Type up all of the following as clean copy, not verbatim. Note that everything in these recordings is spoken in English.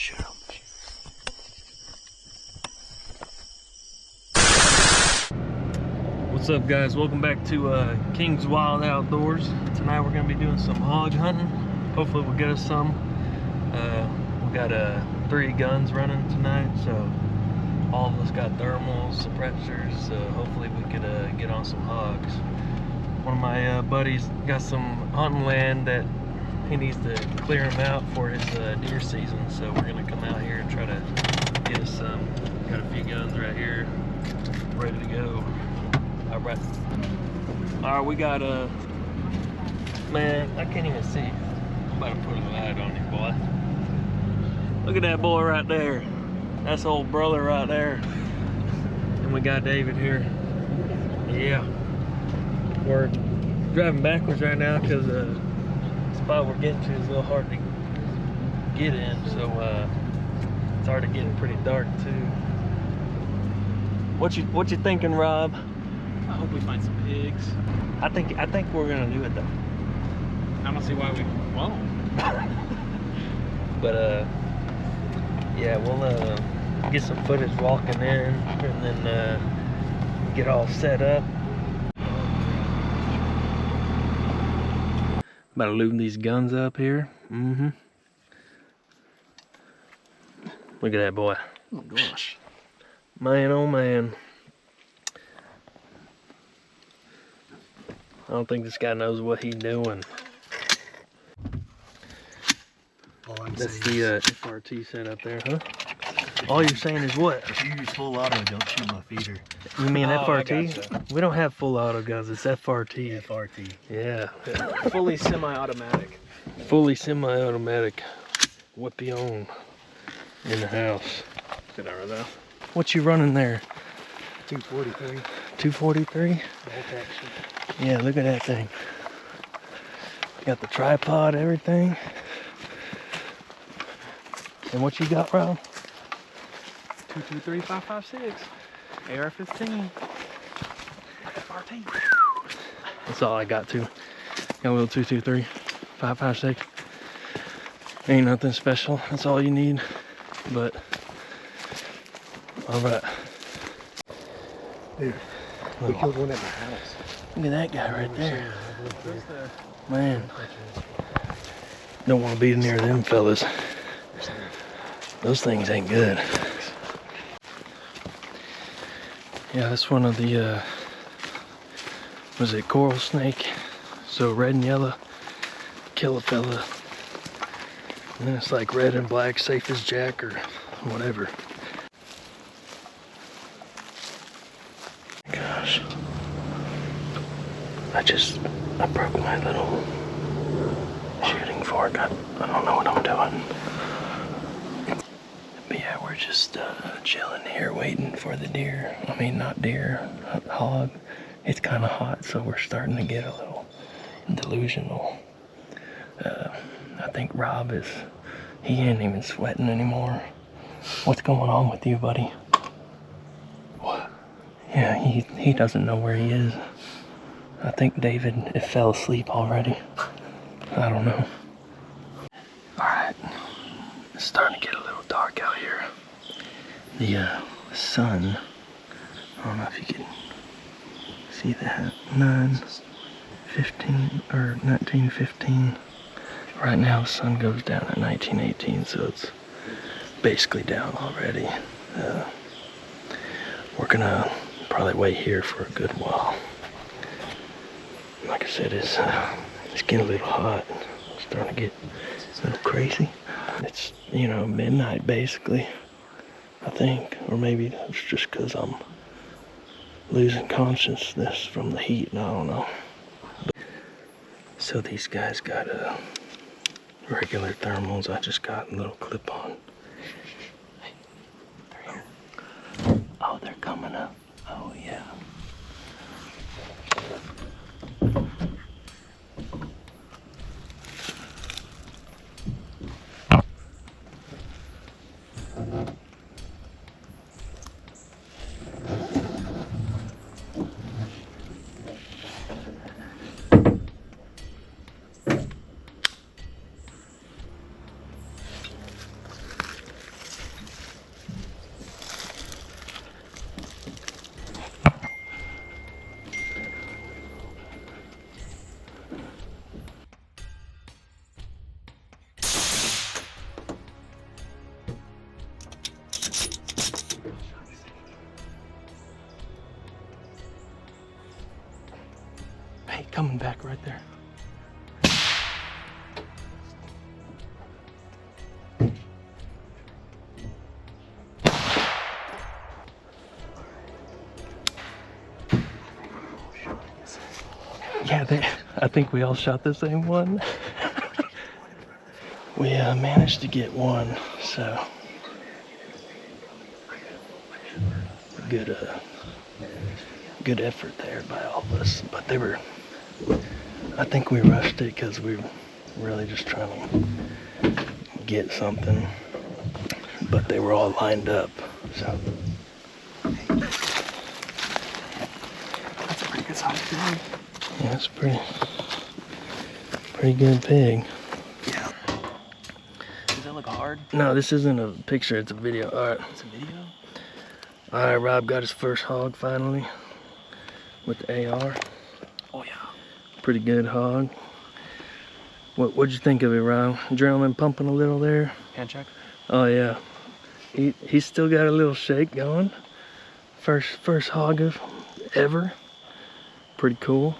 shoot him. What's up, guys? Welcome back to King's Wild Outdoors. Tonight we're going to be doing some hog hunting. Hopefully we'll get us some. We got 3 guns running tonight, so all of us got thermals, suppressors, so hopefully we could get on some hogs. One of my buddies got some hunting land that he needs to clear him out for his deer season, so we're going to come out here and try to get us some. Got a few guns right here ready to go. Alright, we got man, I can't even see. I'm about to put a light on you, boy. Look at that boy right there. That's old brother right there. And we got David here. Yeah. We're driving backwards right now because the spot we're getting to is a little hard to get in, so it's already getting pretty dark too. What you thinking, Rob? I hope we find some pigs. I think we're gonna do it though. I don't see why we won't. But yeah, we'll get some footage walking in and then get all set up. About to lube these guns up here. Look at that boy. Oh gosh. Man, oh man. I don't think this guy knows what he's doing. That's the FRT setup there, huh? All you're saying is what? If you use full auto, don't shoot my feeder. You mean Oh, FRT? We don't have full auto guns, it's FRT. FRT. Yeah. Fully semi-automatic. Fully semi-automatic. Whippy on in the house. Good hour though. What you running there? 243. 243? Bolt action. Yeah, look at that thing. Got the tripod, everything. And what you got, Rob? 223556. AR-15. FRT. That's all I got too. Got a little 223, 556. Ain't nothing special. That's all you need. But all right. Dude, we killed one at my house. Look at that guy right there. Man, don't want to be near them fellas. Those things ain't good. Yeah, that's one of the was it coral snake? So red and yellow, kill a fella. And then it's like red and black, safe as Jack or whatever. Gosh, I broke my little shooting fork. I don't know what I'm doing. But yeah, we're just chilling here waiting for the deer. I mean, not deer, hog. It's kind of hot, so we're starting to get a little delusional. I think Rob he ain't even sweating anymore. What's going on with you, buddy? What? Yeah, he doesn't know where he is. I think David fell asleep already. I don't know. Alright, it's starting to get a little dark out here. The sun, I don't know if you can see that, 9:15 or 19:15. Right now the sun goes down at 19:18, so it's basically down already. We're gonna probably wait here for a good while. Like I said, it's getting a little hot. It's starting to get a little crazy. It's, midnight basically, I think. Or maybe it's just because I'm losing consciousness from the heat, and I don't know. So these guys got regular thermals. I just got a little clip-on. Hey, they're here. Oh, they're coming up. Oh, yeah. one back right there. Yeah, I think we all shot the same one. We managed to get one, so good effort there by all of us. But I think we rushed it because we were really just trying to get something. But they were all lined up, so. That's a pretty good size pig. Yeah, it's pretty good pig. Yeah. Does that look hard? No, this isn't a picture, it's a video. All right. It's a video? All right, Rob got his first hog finally with the AR. Oh yeah. Pretty good hog. What'd you think of it, Rob? Adrenaline pumping a little there? Hand check? Oh yeah. He's still got a little shake going. First hog of ever. Pretty cool.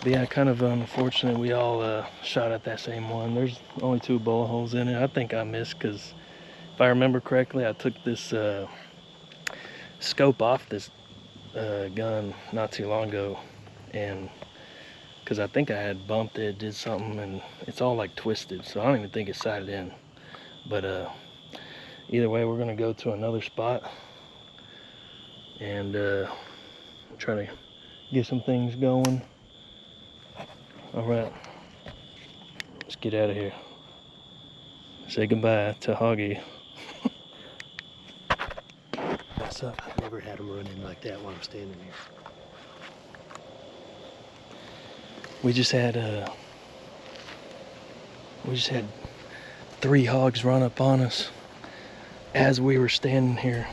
But yeah, kind of unfortunate we all shot at that same one. There's only 2 bullet holes in it. I think I missed because if I remember correctly, I took this scope off this gun not too long ago, and because I think I had bumped it, did something, and it's all like twisted, so I don't even think it's sighted in. But either way, we're gonna go to another spot and try to get some things going. All right, let's get out of here. Say goodbye to Hoggy. What's up? I've never had them run in like that while I'm standing here. We just had 3 hogs run up on us as we were standing here.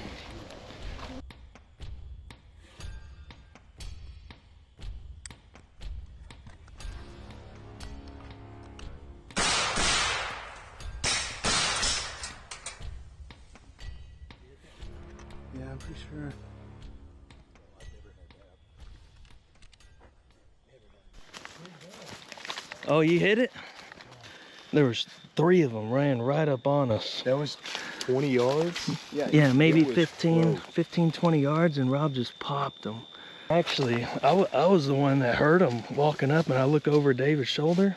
Yeah, I'm pretty sure. Oh, you hit it? There was 3 of them ran right up on us. That was 20 yards? Yeah, maybe it was 15, 20 yards, and Rob just popped them. Actually, I was the one that heard him walking up, and I look over David's shoulder.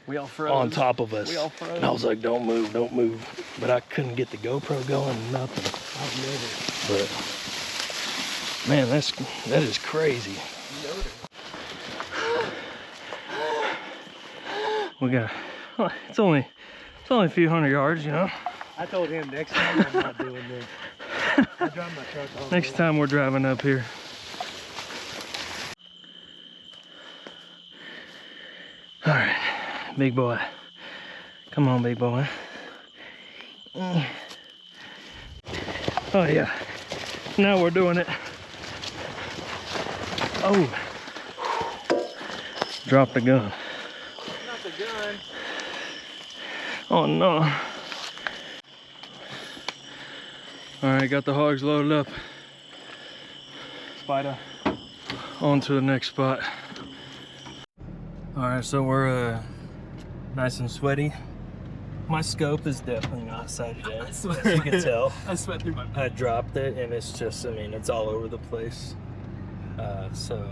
We all froze. On top of us. We all froze. And I was like, don't move, don't move. But I couldn't get the GoPro going, nothing. But man, that is crazy. We got, it's only a few hundred yards, you know. I told him next time I'm not doing this. I drive my truck home. Next time we're driving up here. All right, big boy. Come on, big boy. Oh yeah, now we're doing it. Oh, drop the gun. Not the gun. Oh no. All right, got the hogs loaded up. Spider. On to the next spot. All right, so we're nice and sweaty. My scope is definitely not sighted in, as you can tell. I sweat through my I dropped it and it's just, I mean, it's all over the place. So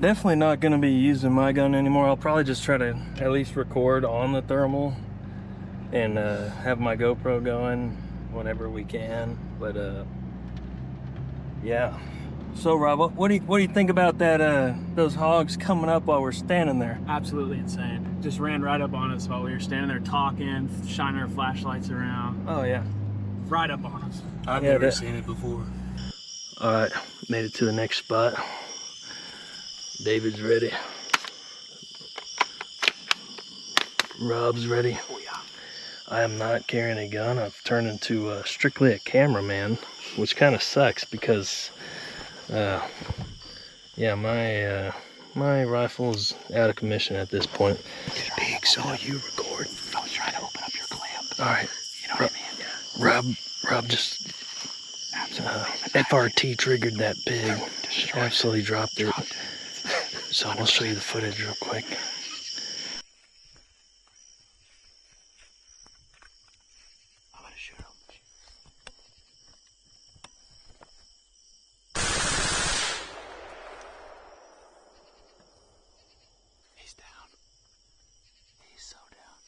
definitely not gonna be using my gun anymore. I'll probably just try to at least record on the thermal and have my GoPro going whenever we can. But yeah. So Rob, what do you think about that? Those hogs coming up while we're standing there? Absolutely insane. Just ran right up on us while we were standing there talking, shining our flashlights around. Oh yeah. Right up on us. I've Yeah, never that- seen it before. All right, made it to the next spot. David's ready. Rob's ready. Oh yeah. I am not carrying a gun. I've turned into strictly a cameraman, which kind of sucks because, yeah, my rifle's out of commission at this point. Big saw you record. I was trying to open up your clamp. All right, You know what I mean? Rob just FRT triggered that pig. Absolutely dropped it. So I'll show you the footage real quick. I'm gonna shoot him. He's down. He's so down.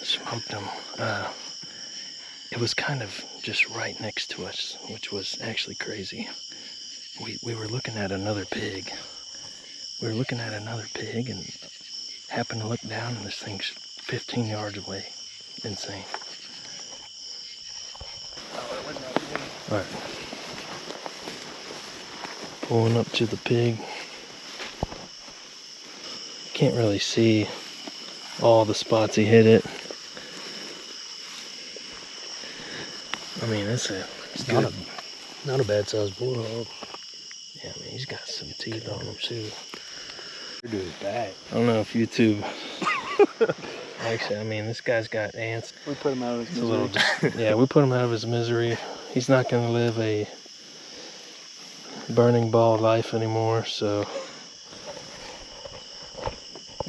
Smoked him. It was kind of just right next to us, which was actually crazy. We were looking at another pig. We were looking at another pig and happened to look down and this thing's 15 yards away. Insane. Alright. Pulling up to the pig. Can't really see all the spots he hit it. I mean, it's good. Not a bad sized bullhog. Yeah, I mean, he's got some teeth on him too. You're doing bad. I don't know if YouTube. Actually, I mean, this guy's got ants. We put him out of his It's a misery. little, yeah, we put him out of his misery. He's not going to live a burning ball life anymore, so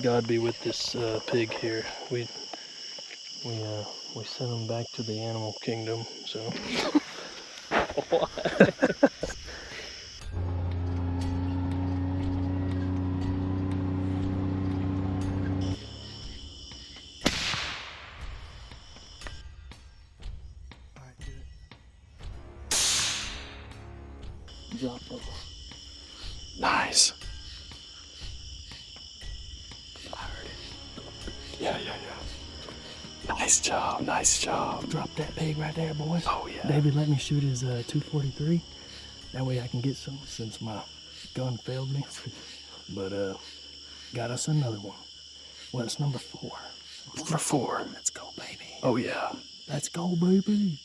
God be with this pig here. We sent him back to the animal kingdom, so. Drop it. Nice. I heard it. Yeah. Nice job, nice job. Drop that pig right there, boys. Oh, yeah. David let me shoot his 243. That way I can get some since my gun failed me. But got us another one. Well, it's number 4. Number 4. Let's go, baby. Oh, yeah. Let's go, baby.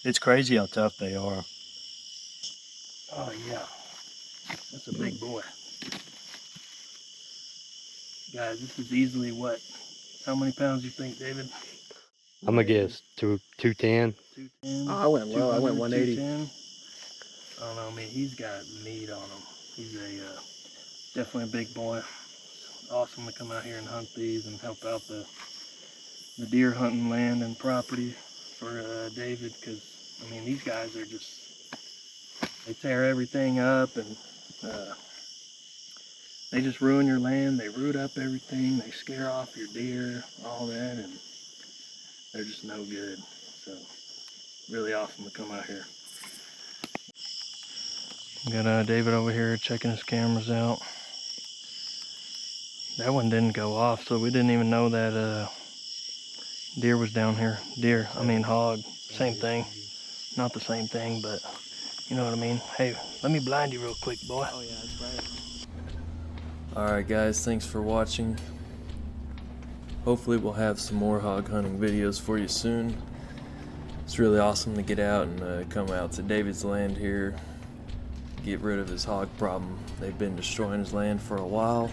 It's crazy how tough they are. Oh, yeah. That's a big boy. Guys, this is easily what? How many pounds you think, David? I'm gonna guess 210. 210? Oh, I went low. I went 180. 210? I don't know. I mean, he's got meat on him. He's definitely a big boy. It's awesome to come out here and hunt these and help out the deer hunting land and property for David, because, I mean, these guys are just, they tear everything up and they just ruin your land. They root up everything. They scare off your deer, all that, and they're just no good. So, really awesome to come out here. Got David over here checking his cameras out. That one didn't go off, so we didn't even know that deer was down here. Hog. Same thing. Not the same thing, but you know what I mean. Hey, let me blind you real quick, boy. Oh, yeah, that's right. Alright guys, thanks for watching. Hopefully we'll have some more hog hunting videos for you soon. It's really awesome to get out and come out to David's land here, get rid of his hog problem. They've been destroying his land for a while,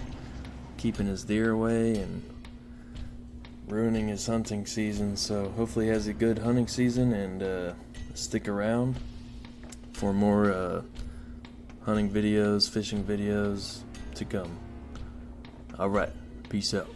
keeping his deer away and ruining his hunting season. So hopefully he has a good hunting season, and stick around for more hunting videos, fishing videos to come. Alright, peace out.